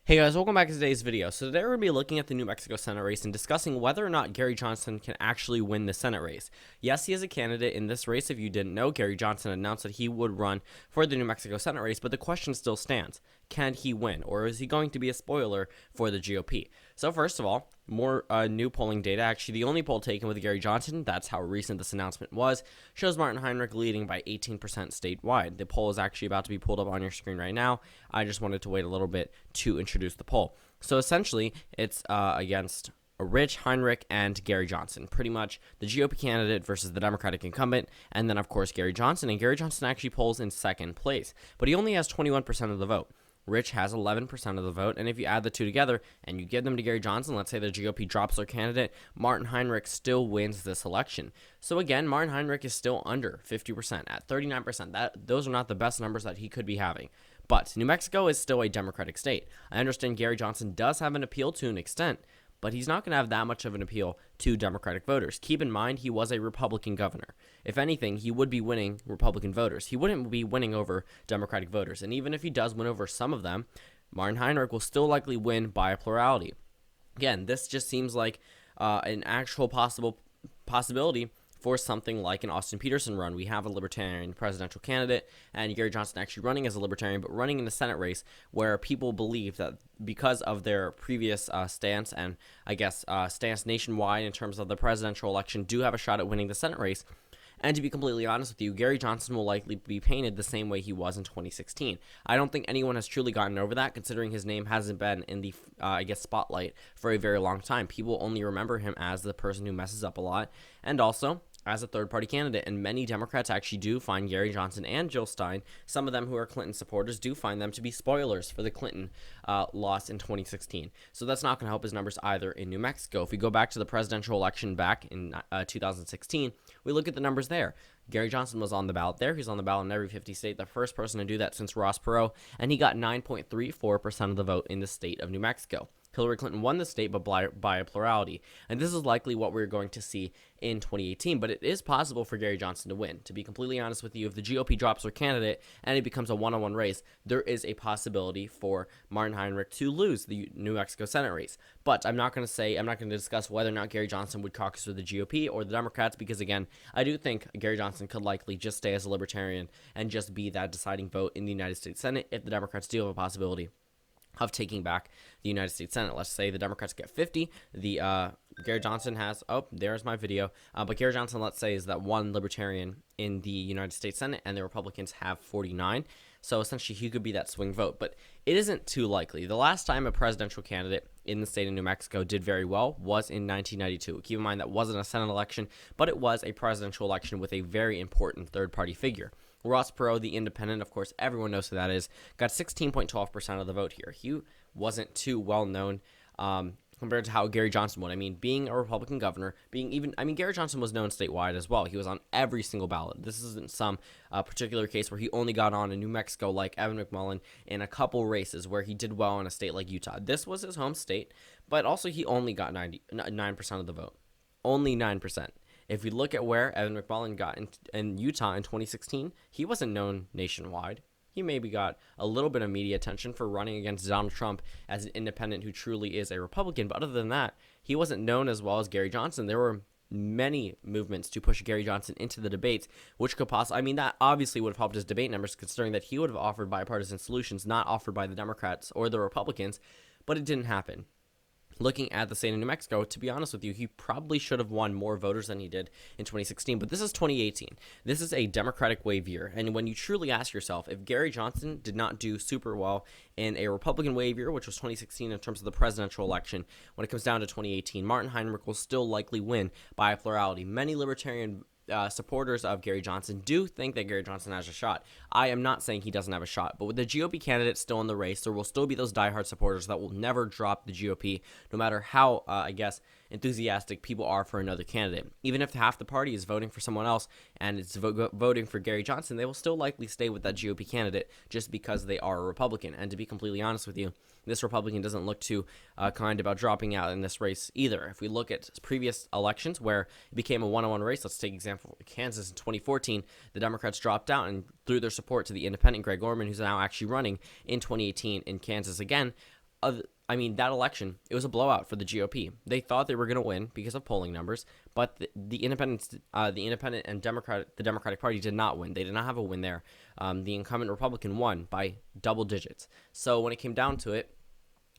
Hey guys, welcome back to today's video. So today we're going to be looking at the New Mexico Senate race and discussing whether or not Gary Johnson can actually win the Senate race. Yes, he is a candidate in this race. If you didn't know, Gary Johnson announced that he would run for the New Mexico Senate race, but the question still stands. Can he win, or is he going to be a spoiler for the GOP? So first of all, more new polling data. Actually, the only poll taken with Gary Johnson, that's how recent this announcement was, shows Martin Heinrich leading by 18% statewide. The poll is actually about to be pulled up on your screen right now. I just wanted to wait a little bit to introduce the poll. So essentially, it's against Rich, Heinrich, and Gary Johnson. Pretty much the GOP candidate versus the Democratic incumbent, and then, of course, Gary Johnson. And Gary Johnson actually polls in second place, but he only has 21% of the vote. Rich has 11% of the vote, and if you add the two together and you give them to Gary Johnson, let's say the GOP drops their candidate, Martin Heinrich still wins this election. So again, Martin Heinrich is still under 50% at 39%. Those are not the best numbers that he could be having. But New Mexico is still a Democratic state. I understand Gary Johnson does have an appeal to an extent, but he's not going to have that much of an appeal to Democratic voters. Keep in mind, he was a Republican governor. If anything, he would be winning Republican voters. He wouldn't be winning over Democratic voters. And even if he does win over some of them, Martin Heinrich will still likely win by a plurality. Again, this just seems like an actual possibility for something like an Austin Peterson run. We have a libertarian presidential candidate, and Gary Johnson actually running as a libertarian, but running in the Senate race where people believe that because of their previous stance and, I guess, stance nationwide in terms of the presidential election, do have a shot at winning the Senate race. And to be completely honest with you, Gary Johnson will likely be painted the same way he was in 2016. I don't think anyone has truly gotten over that, considering his name hasn't been in the, spotlight for a very long time. People only remember him as the person who messes up a lot, and also as a third-party candidate, and many Democrats actually do find Gary Johnson and Jill Stein, some of them who are Clinton supporters, do find them to be spoilers for the Clinton loss in 2016. So that's not going to help his numbers either in New Mexico. If we go back to the presidential election back in 2016, we look at the numbers there. Gary Johnson was on the ballot there. He's on the ballot in every 50 state, the first person to do that since Ross Perot, and he got 9.34% of the vote in the state of New Mexico. Hillary Clinton won the state, but by a plurality. And this is likely what we're going to see in 2018. But it is possible for Gary Johnson to win. To be completely honest with you, if the GOP drops their candidate and it becomes a one-on-one race, there is a possibility for Martin Heinrich to lose the New Mexico Senate race. But I'm not going to discuss whether or not Gary Johnson would caucus with the GOP or the Democrats, because, again, I do think Gary Johnson could likely just stay as a libertarian and just be that deciding vote in the United States Senate if the Democrats do have a possibility of taking back the United States Senate. Let's say the Democrats get 50, Gary Johnson has, there's my video, but Gary Johnson, let's say, is that one libertarian in the United States Senate, and the Republicans have 49, so essentially he could be that swing vote, but it isn't too likely. The last time a presidential candidate in the state of New Mexico did very well was in 1992. Keep in mind that wasn't a Senate election, but it was a presidential election with a very important third-party figure. Ross Perot, the independent, of course, everyone knows who that is, got 16.12% of the vote here. He wasn't too well known compared to how Gary Johnson would. I mean, being a Republican governor, Gary Johnson was known statewide as well. He was on every single ballot. This isn't some particular case where he only got on in New Mexico like Evan McMullin in a couple races where he did well in a state like Utah. This was his home state, but also he only got 9% of the vote. Only 9%. If we look at where Evan McMullin got in Utah in 2016, he wasn't known nationwide. He maybe got a little bit of media attention for running against Donald Trump as an independent who truly is a Republican. But other than that, he wasn't known as well as Gary Johnson. There were many movements to push Gary Johnson into the debates, which could possibly, that obviously would have helped his debate numbers, considering that he would have offered bipartisan solutions not offered by the Democrats or the Republicans, but it didn't happen. Looking at the state of New Mexico, to be honest with you, he probably should have won more voters than he did in 2016, but this is 2018. This is a Democratic wave year, and when you truly ask yourself, if Gary Johnson did not do super well in a Republican wave year, which was 2016 in terms of the presidential election, when it comes down to 2018, Martin Heinrich will still likely win by a plurality. Many libertarian supporters of Gary Johnson do think that Gary Johnson has a shot. I am not saying he doesn't have a shot, but with the GOP candidate still in the race, there will still be those diehard supporters that will never drop the GOP, no matter how, enthusiastic people are for another candidate. Even if half the party is voting for someone else and it's voting for Gary Johnson, they will still likely stay with that GOP candidate just because they are a Republican. And to be completely honest with you, this Republican doesn't look too kind about dropping out in this race either. If we look at previous elections where it became a one-on-one race, let's take example Kansas in 2014, the Democrats dropped out and threw their support to the independent Greg Orman, who's now actually running in 2018 in Kansas again. that election, it was a blowout for the GOP. They thought they were going to win because of polling numbers, but the independent and the Democratic Party did not win. They did not have a win there. The incumbent Republican won by double digits. So when it came down to it,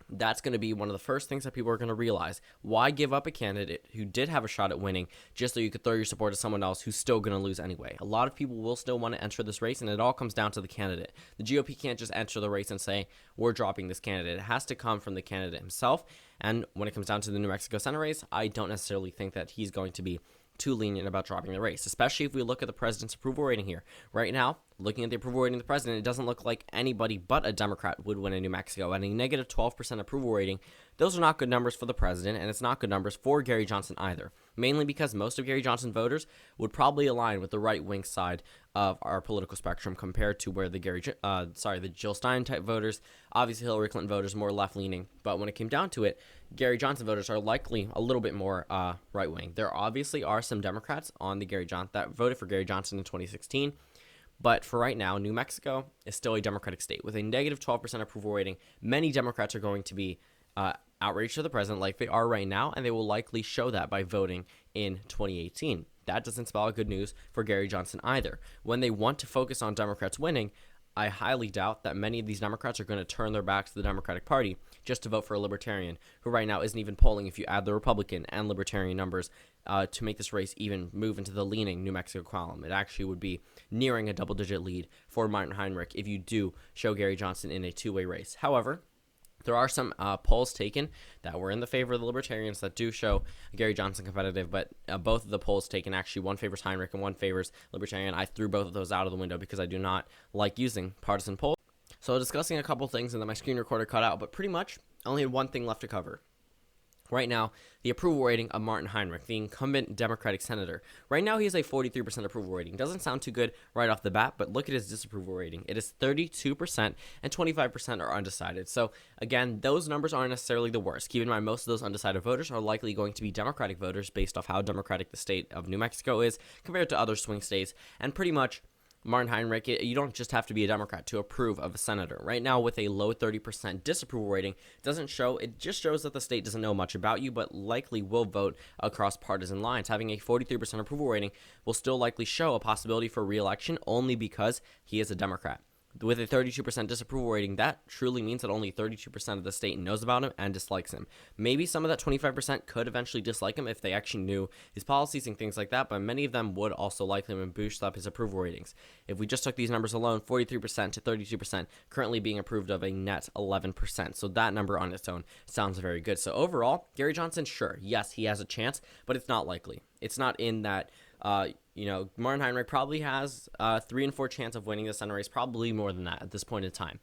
that's going to be one of the first things that people are going to realize. Why give up a candidate who did have a shot at winning just so you could throw your support to someone else who's still going to lose anyway? A lot of people will still want to enter this race, and it all comes down to the candidate. The GOP can't just enter the race and say, we're dropping this candidate. It has to come from the candidate himself. And when it comes down to the New Mexico Senate race, I don't necessarily think that he's going to be too lenient about dropping the race, especially if we look at the president's approval rating here. Right now, looking at the approval rating of the president, it doesn't look like anybody but a Democrat would win in New Mexico. At a negative 12% approval rating, those are not good numbers for the president, and it's not good numbers for Gary Johnson either, mainly because most of Gary Johnson voters would probably align with the right-wing side of our political spectrum compared to where the the Jill Stein type voters, obviously Hillary Clinton voters, more left-leaning. But when it came down to it, Gary Johnson voters are likely a little bit more right-wing. There obviously are some Democrats on the that voted for Gary Johnson in 2016. But for right now, New Mexico is still a Democratic state. With a negative 12% approval rating, many Democrats are going to be outraged to the president like they are right now, and they will likely show that by voting in 2018. That doesn't spell good news for Gary Johnson either. When they want to focus on Democrats winning, I highly doubt that many of these Democrats are going to turn their backs to the Democratic Party just to vote for a Libertarian, who right now isn't even polling if you add the Republican and Libertarian numbers to make this race even move into the leaning New Mexico column. It actually would be nearing a double-digit lead for Martin Heinrich if you do show Gary Johnson in a two-way race. However, there are some polls taken that were in the favor of the Libertarians that do show Gary Johnson competitive, but both of the polls taken, actually one favors Heinrich and one favors Libertarian. I threw both of those out of the window because I do not like using partisan polls. So discussing a couple things, and then my screen recorder cut out, but pretty much only had one thing left to cover. Right now, the approval rating of Martin Heinrich, the incumbent Democratic senator. Right now, he has a 43% approval rating. Doesn't sound too good right off the bat, but look at his disapproval rating. It is 32%, and 25% are undecided. So, again, those numbers aren't necessarily the worst. Keep in mind, most of those undecided voters are likely going to be Democratic voters based off how Democratic the state of New Mexico is compared to other swing states, and pretty much Martin Heinrich, you don't just have to be a Democrat to approve of a senator. Right now, with a low 30% disapproval rating, it just shows that the state doesn't know much about you, but likely will vote across partisan lines. Having a 43% approval rating will still likely show a possibility for re-election only because he is a Democrat. With a 32% disapproval rating, that truly means that only 32% of the state knows about him and dislikes him. Maybe some of that 25% could eventually dislike him if they actually knew his policies and things like that, but many of them would also like him and boost up his approval ratings. If we just took these numbers alone, 43% to 32%, currently being approved of a net 11%. So that number on its own sounds very good. So overall, Gary Johnson, sure, yes, he has a chance, but it's not likely. It's not in that Martin Heinrich probably has a 3 in 4 chance of winning the Senate race, probably more than that at this point in time.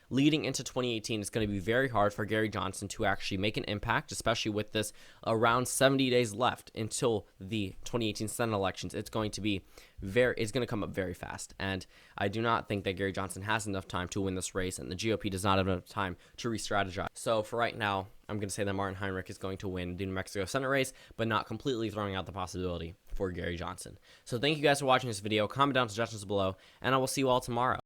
Leading into 2018, it's going to be very hard for Gary Johnson to actually make an impact, especially with this around 70 days left until the 2018 Senate elections. It's going to come up very fast, and I do not think that Gary Johnson has enough time to win this race, and the GOP does not have enough time to re-strategize. So for right now, I'm going to say that Martin Heinrich is going to win the New Mexico Senate race, but not completely throwing out the possibility for Gary Johnson. So thank you guys for watching this video. Comment down suggestions below, and I will see you all tomorrow.